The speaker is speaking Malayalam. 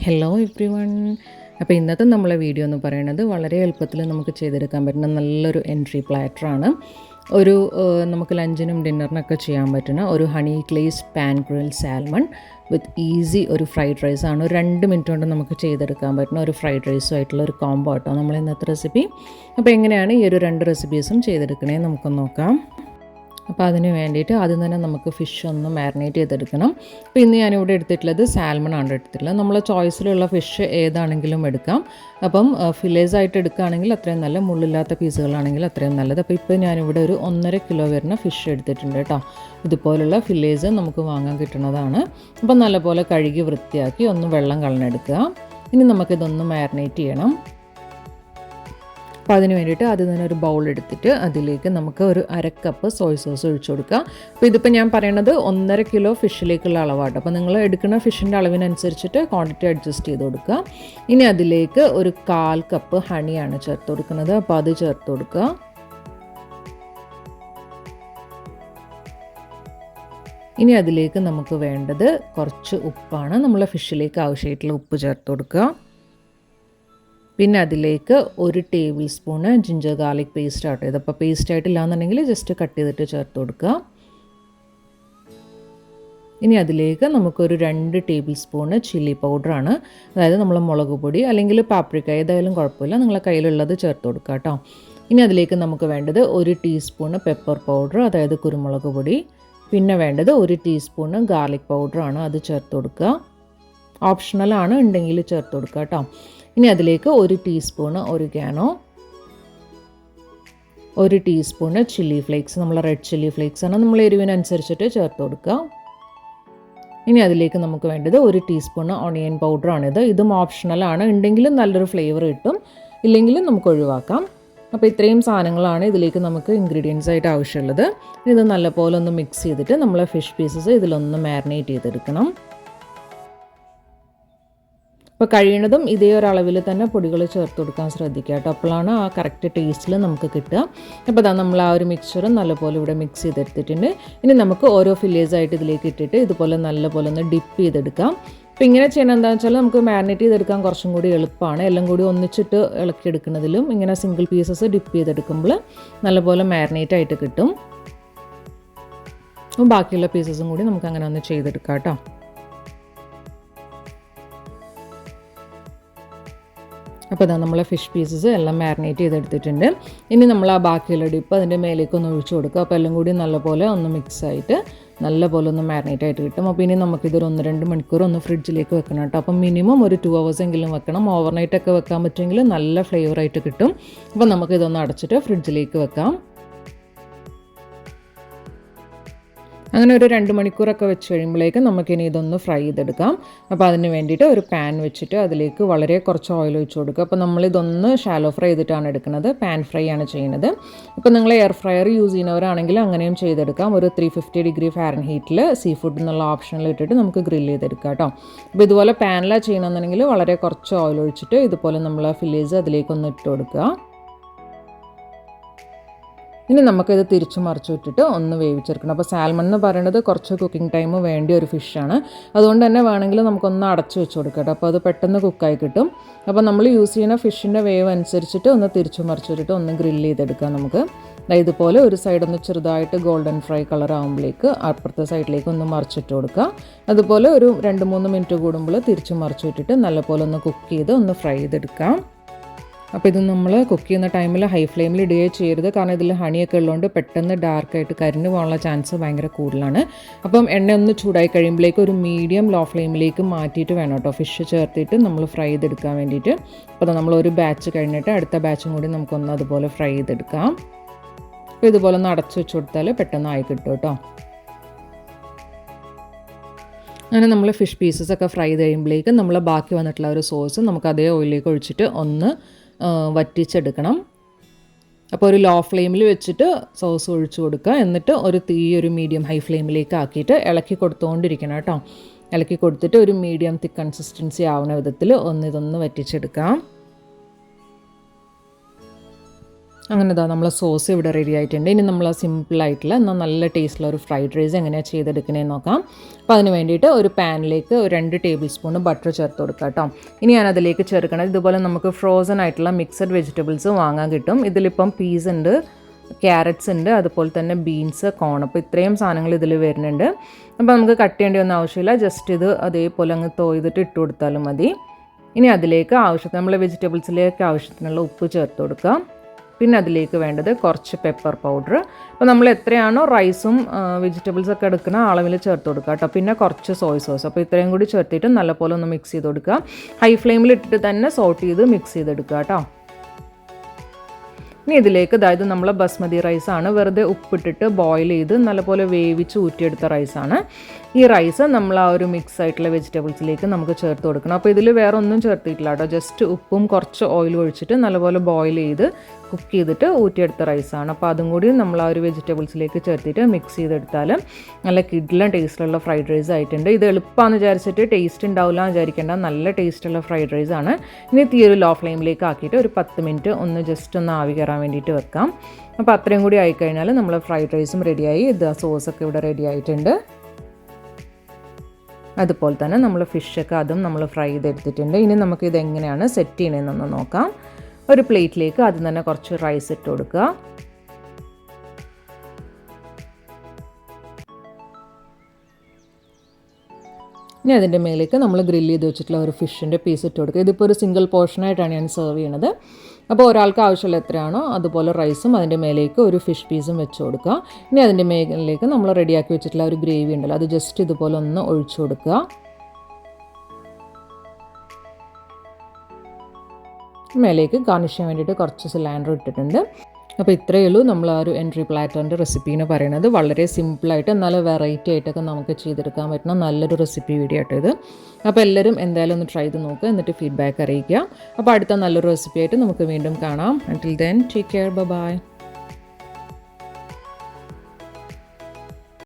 Hello every one. അപ്പോൾ ഇന്നത്തെ നമ്മളെ വീഡിയോ എന്ന് പറയുന്നത് വളരെ എളുപ്പത്തിൽ നമുക്ക് ചെയ്തെടുക്കാൻ പറ്റുന്ന നല്ലൊരു എൻട്രി പ്ലാറ്ററാണ്. നമുക്ക് ലഞ്ചിനും ഡിന്നറിനൊക്കെ ചെയ്യാൻ പറ്റുന്ന ഒരു honey glazed pan grilled salmon with easy ഒരു ഫ്രൈഡ് റൈസാണ്. ഒരു 2 മിനിറ്റ് കൊണ്ട് നമുക്ക് ചെയ്തെടുക്കാൻ പറ്റുന്ന ഒരു ഫ്രൈഡ് റൈസുമായിട്ടുള്ള ഒരു കോംബോ ആട്ടോ നമ്മൾ ഇന്നത്തെ റെസിപ്പി. അപ്പോൾ എങ്ങനെയാണ് ഈ ഒരു 2 റെസിപ്പീസും ചെയ്തെടുക്കണേ നമുക്കൊന്ന് നോക്കാം. അപ്പോൾ അതിന് വേണ്ടിയിട്ട് ആദ്യം തന്നെ നമുക്ക് ഫിഷ് ഒന്ന് മാരിനേറ്റ് ചെയ്തെടുക്കണം. അപ്പോൾ ഇന്ന് ഞാനിവിടെ എടുത്തിട്ടുള്ളത് സാൽമൺ ആണ് എടുത്തിട്ടുള്ളത്. നമ്മളെ ചോയ്സിലുള്ള ഫിഷ് ഏതാണെങ്കിലും എടുക്കാം. അപ്പം ഫില്ലേസ് ആയിട്ട് എടുക്കുകയാണെങ്കിൽ അത്രയും നല്ല, മുള്ളില്ലാത്ത പീസുകളാണെങ്കിൽ അത്രയും നല്ലത്. അപ്പോൾ ഇപ്പോൾ ഞാനിവിടെ ഒരു 1.5 കിലോ വരുന്ന ഫിഷ് എടുത്തിട്ടുണ്ട് കേട്ടോ. ഇതുപോലുള്ള ഫില്ലേസ് നമുക്ക് വാങ്ങാൻ കിട്ടുന്നതാണ്. അപ്പം നല്ലപോലെ കഴുകി വൃത്തിയാക്കി ഒന്ന് വെള്ളം കളഞ്ഞെടുക്കുക. ഇനി നമുക്കിതൊന്ന് മാരിനേറ്റ് ചെയ്യണം. അപ്പോൾ അതിന് വേണ്ടിയിട്ട് ആദ്യം തന്നെ ഒരു ബൗൾ എടുത്തിട്ട് അതിലേക്ക് നമുക്ക് ഒരു 1/2 കപ്പ് സോയ് സോസ് ഒഴിച്ചു കൊടുക്കുക. അപ്പോൾ ഇതിപ്പോൾ ഞാൻ പറയണത് 1.5 കിലോ ഫിഷിലേക്കുള്ള അളവാട്ടോ. അപ്പോൾ നിങ്ങൾ എടുക്കുന്ന ഫിഷിൻ്റെ അളവിനനുസരിച്ചിട്ട് ക്വാണ്ടിറ്റി അഡ്ജസ്റ്റ് ചെയ്ത് കൊടുക്കുക. ഇനി അതിലേക്ക് ഒരു 1/4 കപ്പ് ഹണിയാണ് ചേർത്ത് കൊടുക്കുന്നത്. അപ്പോൾ അത് ചേർത്ത് കൊടുക്കുക. ഇനി അതിലേക്ക് നമുക്ക് വേണ്ടത് കുറച്ച് ഉപ്പാണ്. നമ്മളെ ഫിഷിലേക്ക് ആവശ്യമായിട്ടുള്ള ഉപ്പ് ചേർത്ത് കൊടുക്കുക. പിന്നെ അതിലേക്ക് 1 table spoon ginger garlic paste ആട്ടോ. ഇതിപ്പോൾ പേസ്റ്റ് ആയിട്ടില്ല എന്നുണ്ടെങ്കിൽ ജസ്റ്റ് കട്ട് ചെയ്തിട്ട് ചേർത്ത് കൊടുക്കുക. ഇനി അതിലേക്ക് നമുക്കൊരു 2 ടേബിൾ സ്പൂണ് ചില്ലി പൗഡറാണ്. അതായത് നമ്മൾ മുളക് പൊടി അല്ലെങ്കിൽ പാപ്രിക്ക ഏതായാലും കുഴപ്പമില്ല, നിങ്ങളെ കയ്യിലുള്ളത് ചേർത്ത് കൊടുക്കുക കേട്ടോ. ഇനി അതിലേക്ക് നമുക്ക് വേണ്ടത് 1 ടീസ്പൂണ് പെപ്പർ പൗഡർ, അതായത് കുരുമുളക് പൊടി. പിന്നെ വേണ്ടത് 1 ടീസ്പൂണ് ഗാർലിക് പൗഡറാണ്, അത് ചേർത്ത് കൊടുക്കുക. ഓപ്ഷണലാണ്, ഉണ്ടെങ്കിൽ ചേർത്ത് കൊടുക്കുക കേട്ടോ. ഇനി അതിലേക്ക് 1 teaspoon oregano, 1 teaspoon chilli flakes, നമ്മൾ റെഡ് ചില്ലി ഫ്ലേക്സ് ആണ്, നമ്മൾ എരിവിനനുസരിച്ചിട്ട് ചേർത്ത് കൊടുക്കുക. ഇനി അതിലേക്ക് നമുക്ക് വേണ്ടത് 1 ടീസ്പൂണ് ഓണിയൻ പൗഡറാണിത്. ഇതും ഓപ്ഷണലാണ്, ഉണ്ടെങ്കിലും നല്ലൊരു ഫ്ലേവർ കിട്ടും, ഇല്ലെങ്കിലും നമുക്ക് ഒഴിവാക്കാം. അപ്പോൾ ഇത്രയും സാധനങ്ങളാണ് ഇതിലേക്ക് നമുക്ക് ഇൻഗ്രീഡിയൻസ് ആയിട്ട് ആവശ്യമുള്ളത്. ഇത് നല്ലപോലെ ഒന്ന് മിക്സ് ചെയ്തിട്ട് നമ്മൾ ഫിഷ് പീസസ് ഇതിലൊന്ന് മാരിനേറ്റ് ചെയ്തെടുക്കണം. അപ്പോൾ കഴിയുന്നതും ഇതേ ഒരളവിൽ തന്നെ പൊടികൾ ചേർത്ത് കൊടുക്കാൻ ശ്രദ്ധിക്കുക കേട്ടോ. അപ്പോഴാണ് ആ കറക്റ്റ് ടേസ്റ്റിൽ നമുക്ക് കിട്ടുക. അപ്പോൾ അതാ നമ്മൾ ആ ഒരു മിക്സ്ചർ നല്ലപോലെ ഇവിടെ മിക്സ് ചെയ്തെടുത്തിട്ടുണ്ട്. ഇനി നമുക്ക് ഓരോ ഫില്ലേഴ്സ് ആയിട്ട് ഇതിലേക്ക് ഇട്ടിട്ട് ഇതുപോലെ നല്ലപോലെ ഒന്ന് ഡിപ്പ് ചെയ്തെടുക്കാം. അപ്പോൾ ഇങ്ങനെ ചെയ്യണം എന്താണെന്ന് വെച്ചാൽ നമുക്ക് മാരിനേറ്റ് ചെയ്തെടുക്കാൻ കുറച്ചും കൂടി എളുപ്പമാണ്. എല്ലാം കൂടി ഒന്നിച്ചിട്ട് ഇളക്കിയെടുക്കുന്നതിലും ഇങ്ങനെ സിംഗിൾ പീസസ് ഡിപ്പ് ചെയ്തെടുക്കുമ്പോൾ നല്ലപോലെ മാരിനേറ്റ് ആയിട്ട് കിട്ടും. അപ്പോൾ ബാക്കിയുള്ള പീസസും കൂടി നമുക്ക് അങ്ങനെ ഒന്ന് ചെയ്തെടുക്കാം കേട്ടോ. അപ്പോൾ അതാ നമ്മളെ ഫിഷ് പീസസ് എല്ലാം മാരിനേറ്റ് ചെയ്തെടുത്തിട്ടുണ്ട്. ഇനി നമ്മൾ ആ ബാക്കിയുള്ള ഡിപ്പ് അതിൻ്റെ മേലേക്ക് ഒന്ന് ഒഴിച്ചു കൊടുക്കുക. അപ്പോൾ എല്ലാം കൂടി നല്ലപോലെ ഒന്ന് മിക്സ് ആയിട്ട് നല്ലപോലെ ഒന്ന് മാരിനേറ്റ് ആയിട്ട് കിട്ടും. അപ്പോൾ ഇനി നമുക്കിതൊരു 1-2 മണിക്കൂർ ഒന്ന് ഫ്രിഡ്ജിലേക്ക് വെക്കണം കേട്ടോ. അപ്പം മിനിമം ഒരു 2 hours എങ്കിലും വെക്കണം. ഓവർനൈറ്റൊക്കെ വെക്കാൻ പറ്റുമെങ്കിൽ നല്ല ഫ്ലേവറായിട്ട് കിട്ടും. അപ്പോൾ നമുക്കിതൊന്ന് അടച്ചിട്ട് ഫ്രിഡ്ജിലേക്ക് വെക്കാം. അങ്ങനെ ഒരു 2 മണിക്കൂറൊക്കെ വെച്ച് കഴിയുമ്പോഴേക്കും നമുക്കിനി ഇതൊന്ന് ഫ്രൈ ചെയ്തെടുക്കാം. അപ്പോൾ അതിന് വേണ്ടിയിട്ട് ഒരു പാൻ വെച്ചിട്ട് അതിലേക്ക് വളരെ കുറച്ച് ഓയിൽ ഒഴിച്ച് കൊടുക്കുക. അപ്പോൾ നമ്മളിതൊന്ന് ഷാലോ ഫ്രൈ ചെയ്തിട്ടാണ് എടുക്കുന്നത്, പാൻ ഫ്രൈ ആണ് ചെയ്യുന്നത്. ഇപ്പോൾ നിങ്ങൾ എയർ ഫ്രയർ യൂസ് ചെയ്യുന്നവരാണെങ്കിൽ അങ്ങനെയും ചെയ്തെടുക്കാം. ഒരു 350 ഡിഗ്രി ഫാരൻഹീറ്റിൽ സീ ഫുഡ് എന്നുള്ള ഓപ്ഷനിൽ ഇട്ടിട്ട് നമുക്ക് ഗ്രില്ല് ചെയ്തെടുക്കാം കേട്ടോ. അപ്പോൾ ഇതുപോലെ പാനിലാണ് ചെയ്യണമെന്നുണ്ടെങ്കിൽ വളരെ കുറച്ച് ഓയിൽ ഒഴിച്ചിട്ട് ഇതുപോലെ നമ്മൾ ഫില്ലേഴ്സ് അതിലേക്കൊന്ന് ഇട്ട് കൊടുക്കുക. ഇനി നമുക്കിത് തിരിച്ചു മറിച്ചു വിട്ടിട്ട് ഒന്ന് വേവിച്ചെടുക്കണം. അപ്പോൾ സാൽമൺ എന്ന് പറയുന്നത് കുറച്ച് കുക്കിംഗ് ടൈം വേണ്ടിയ ഒരു ഫിഷാണ്. അതുകൊണ്ട് തന്നെ വേണമെങ്കിൽ നമുക്കൊന്ന് അടച്ചു വെച്ച് കൊടുക്കാം. അപ്പോൾ അത് പെട്ടെന്ന് കുക്കായി കിട്ടും. അപ്പോൾ നമ്മൾ യൂസ് ചെയ്യുന്ന ഫിഷിൻ്റെ വേവ് അനുസരിച്ചിട്ട് ഒന്ന് തിരിച്ചു മറിച്ചു വിട്ടിട്ട് ഒന്ന് ഗ്രില്ല് ചെയ്തെടുക്കാം നമുക്ക്. ഇതുപോലെ ഒരു സൈഡ് ഒന്ന് ചെറുതായിട്ട് ഗോൾഡൻ ഫ്രൈ കളർ ആകുമ്പോഴേക്ക് അപ്പുറത്തെ സൈഡിലേക്ക് ഒന്ന് മറിച്ചിട്ട് കൊടുക്കുക. അതുപോലെ ഒരു 2-3 മിനിറ്റ് കൂടുമ്പോൾ തിരിച്ചു മറിച്ചു വിട്ടിട്ട് നല്ലപോലെ ഒന്ന് കുക്ക് ചെയ്ത് ഒന്ന് ഫ്രൈ ചെയ്തെടുക്കാം. അപ്പോൾ ഇത് നമ്മൾ കുക്ക് ചെയ്യുന്ന ടൈമിൽ ഹൈ ഫ്ലെയിമിൽ ഇടുകയോ ചെയ്യരുത്. കാരണം ഇതിൽ ഹണിയൊക്കെ ഉള്ളതുകൊണ്ട് പെട്ടെന്ന് ഡാർക്കായിട്ട് കരിഞ്ഞു പോകാനുള്ള ചാൻസ് ഭയങ്കര കൂടുതലാണ്. അപ്പം എണ്ണ ഒന്ന് ചൂടായി കഴിയുമ്പോഴേക്കും ഒരു മീഡിയം ലോ ഫ്ലെയിമിലേക്ക് മാറ്റിയിട്ട് വേണം കേട്ടോ ഫിഷ് ചേർത്തിട്ട് നമ്മൾ ഫ്രൈ ചെയ്തെടുക്കാൻ വേണ്ടിയിട്ട്. അപ്പോൾ നമ്മൾ ഒരു ബാച്ച് കഴിഞ്ഞിട്ട് അടുത്ത ബാച്ചും കൂടി നമുക്കൊന്ന് അതുപോലെ ഫ്രൈ ചെയ്തെടുക്കാം. അപ്പോൾ ഇതുപോലെ ഒന്ന് അടച്ചു വെച്ച് കൊടുത്താൽ പെട്ടെന്ന് ആയി കിട്ടും കേട്ടോ. അങ്ങനെ നമ്മൾ ഫിഷ് പീസസൊക്കെ ഫ്രൈ ചെയ്ത് കഴിയുമ്പോഴേക്കും നമ്മൾ ബാക്കി വന്നിട്ടുള്ള ഒരു സോസ് നമുക്ക് അതേ ഓയിലേക്ക് ഒഴിച്ചിട്ട് ഒന്ന് വറ്റിച്ചെടുക്കണം. അപ്പോൾ ഒരു ലോ ഫ്ലെയിമിൽ വെച്ചിട്ട് സോസ് ഒഴിച്ചു കൊടുക്കുക. എന്നിട്ട് ഒരു മീഡിയം ഹൈ ഫ്ലെയിമിലേക്ക് ആക്കിയിട്ട് ഇളക്കി കൊടുത്തുകൊണ്ടിരിക്കണം കേട്ടോ. ഇളക്കി കൊടുത്തിട്ട് ഒരു മീഡിയം തിക്ക് കൺസിസ്റ്റൻസി ആവുന്ന വിധത്തിൽ ഇതൊന്ന് വറ്റിച്ചെടുക്കാം. അങ്ങനെ ഇതാ നമ്മളെ സോസ് ഇവിടെ റെഡി ആയിട്ടുണ്ട്. ഇനി നമ്മൾ സിമ്പിളായിട്ടുള്ള എന്നാൽ നല്ല ടേസ്റ്റുള്ള ഒരു ഫ്രൈഡ് റൈസ് എങ്ങനെയാണ് ചെയ്തെടുക്കണേന്ന് നോക്കാം. അപ്പോൾ അതിന് വേണ്ടിയിട്ട് ഒരു പാനിലേക്ക് 2 ടേബിൾ സ്പൂൺ ബട്ടർ ചേർത്ത് കൊടുക്കുക കേട്ടോ. ഇനി ഞാൻ അതിലേക്ക് ചേർക്കണം, ഇതുപോലെ നമുക്ക് ഫ്രോസൺ ആയിട്ടുള്ള മിക്സഡ് വെജിറ്റബിൾസ് വാങ്ങാൻ കിട്ടും. ഇതിലിപ്പം പീസ് ഉണ്ട്, ക്യാരറ്റ്സ് ഉണ്ട്, അതുപോലെ തന്നെ ബീൻസ്, കോൺ. അപ്പോൾ ഇത്രയും സാധനങ്ങൾ ഇതിൽ വരുന്നുണ്ട്. അപ്പോൾ നമുക്ക് കട്ട് ചെയ്യേണ്ടി ഒന്നും ആവശ്യമില്ല, ജസ്റ്റ് ഇത് അതേപോലെ അങ്ങ് തോയ്തിട്ട് ഇട്ട് കൊടുത്താലും മതി. ഇനി അതിലേക്ക് നമ്മളെ വെജിറ്റബിൾസിലേക്ക് ആവശ്യത്തിനുള്ള ഉപ്പ് ചേർത്ത് കൊടുക്കുക. പിന്നെ അതിലേക്ക് വേണ്ടത് കുറച്ച് പെപ്പർ പൗഡർ. അപ്പോൾ നമ്മൾ എത്രയാണോ റൈസും വെജിറ്റബിൾസൊക്കെ എടുക്കുന്ന അളവിൽ ചേർത്ത് കൊടുക്കുക കേട്ടോ. പിന്നെ കുറച്ച് സോയ് സോസ്. അപ്പോൾ ഇത്രയും കൂടി ചേർത്തിട്ട് നല്ലപോലെ ഒന്ന് മിക്സ് ചെയ്ത് കൊടുക്കുക. ഹൈ ഫ്ലെയിമിൽ ഇട്ടിട്ട് തന്നെ സോട്ട് ചെയ്ത് മിക്സ് ചെയ്തെടുക്കുക കേട്ടോ. ഇനി ഇതിലേക്ക് അതായത് നമ്മൾ ബസ്മതി റൈസാണ്, വെറുതെ ഉപ്പിട്ടിട്ട് ബോയിൽ ചെയ്ത് നല്ലപോലെ വേവിച്ച് ഊറ്റിയെടുത്ത റൈസാണ്. ഈ റൈസ് നമ്മൾ ആ ഒരു മിക്സ് ആയിട്ടുള്ള വെജിറ്റബിൾസിലേക്ക് നമുക്ക് ചേർത്ത് കൊടുക്കണം. അപ്പോൾ ഇതിൽ വേറെ ഒന്നും ചേർത്തിട്ടില്ല കേട്ടോ, ജസ്റ്റ് ഉപ്പും കുറച്ച് ഓയിൽ ഒഴിച്ചിട്ട് നല്ലപോലെ ബോയിൽ ചെയ്ത് കുക്ക് ചെയ്തിട്ട് ഊറ്റിയെടുത്ത റൈസാണ്. അപ്പോൾ അതും കൂടി നമ്മൾ ആ ഒരു വെജിറ്റബിൾസിലേക്ക് ചേർത്തിട്ട് മിക്സ് ചെയ്തെടുത്താൽ നല്ല കിഡിലും ടേസ്റ്റുള്ള ഫ്രൈഡ് റൈസ് ആയിട്ടുണ്ട്. ഇത് എളുപ്പമാണെന്ന് വിചാരിച്ചിട്ട് ടേസ്റ്റ് ഉണ്ടാവില്ല എന്ന് വിചാരിക്കേണ്ട, നല്ല ടേസ്റ്റുള്ള ഫ്രൈഡ് റൈസ് ആണ്. ഇനി തീരെ ലോ ഫ്ലെയിമിലേക്ക് ആക്കിയിട്ട് ഒരു 10 മിനിറ്റ് ഒന്ന് ജസ്റ്റ് ഒന്ന് ആവി കയറാൻ വേണ്ടിയിട്ട് വെക്കാം. അപ്പോൾ അത്രയും കൂടി ആയിക്കഴിഞ്ഞാൽ നമ്മൾ ഫ്രൈഡ് റൈസും റെഡിയായി. ഇത് സോസൊക്കെ ഇവിടെ റെഡി ആയിട്ടുണ്ട്. അതുപോലെ തന്നെ നമ്മൾ ഫിഷൊക്കെ അതും നമ്മൾ ഫ്രൈ ചെയ്തെടുത്തിട്ടുണ്ട്. ഇനി നമുക്ക് ഇത് എങ്ങനെയാണ് സെറ്റ് ചെയ്യണമെന്നൊന്ന് നോക്കാം. ഒരു പ്ലേറ്റിലേക്ക് ആദ്യം തന്നെ കുറച്ച് റൈസ് ഇട്ട് കൊടുക്കുക. ഇനി അതിൻ്റെ മേലേക്ക് നമ്മൾ ഗ്രില്ല് ചെയ്ത് വെച്ചിട്ടുള്ള ഒരു ഫിഷിൻ്റെ പീസ് ഇട്ട് കൊടുക്കുക. ഇതിപ്പോൾ ഒരു സിംഗിൾ പോർഷനായിട്ടാണ് ഞാൻ സെർവ് ചെയ്യണത്. അപ്പോൾ ഒരാൾക്ക് ആവശ്യമുള്ള എത്രയാണോ അതുപോലെ റൈസും അതിൻ്റെ മേലേക്ക് ഒരു ഫിഷ് പീസും വെച്ച് കൊടുക്കുക. ഇനി അതിൻ്റെ മേലേക്ക് നമ്മൾ റെഡിയാക്കി വെച്ചിട്ടുള്ള ഒരു ഗ്രേവി ഉണ്ടല്ലോ, അത് ജസ്റ്റ് ഇതുപോലെ ഒന്ന് ഒഴിച്ചു കൊടുക്കുക. മേലേക്ക് ഗാർണിഷ് ചെയ്യാൻ വേണ്ടിയിട്ട് കുറച്ച് സിലാൻഡർ ഇട്ടിട്ടുണ്ട്. അപ്പോൾ ഇത്രയേ ഉള്ളൂ നമ്മൾ ആ ഒരു എൻട്രി പ്ലാറ്ററിൻ്റെ റെസിപ്പി എന്ന് പറയുന്നത്. വളരെ സിമ്പിളായിട്ട് നല്ല വെറൈറ്റി ആയിട്ടൊക്കെ നമുക്ക് ചെയ്തെടുക്കാൻ പറ്റുന്ന നല്ലൊരു റെസിപ്പി വീഡിയോ ആട്ടോ ഇത്. അപ്പോൾ എല്ലാവരും എന്തായാലും ഒന്ന് ട്രൈ ചെയ്ത് നോക്കുക, എന്നിട്ട് ഫീഡ്ബാക്ക് അറിയിക്കുക. അപ്പോൾ അടുത്ത നല്ലൊരു റെസിപ്പി ആയിട്ട് നമുക്ക് വീണ്ടും കാണാം. അൻടിൽ ദെൻ ടേക്ക് കെയർ, ബൈ.